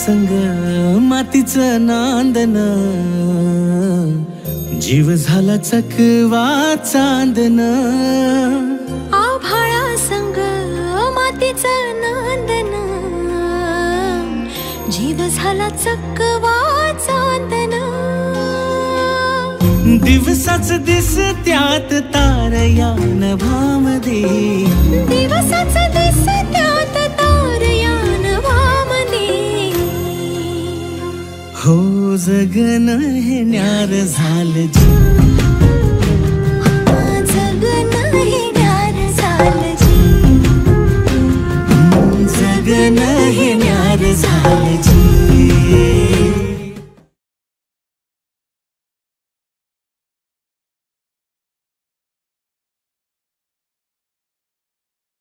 संग मातीचं नांदन, जीव झाला चकवा चांदन. आभाळा संग मातीचं नांदन, जीव झाला चकवा चांदन. दिवसाच दिसत्यात तारया नभामध्ये, दिवसाच दिसत्यात तारया नभामध्ये. हो जगन हे न्यार झालं, जगन हे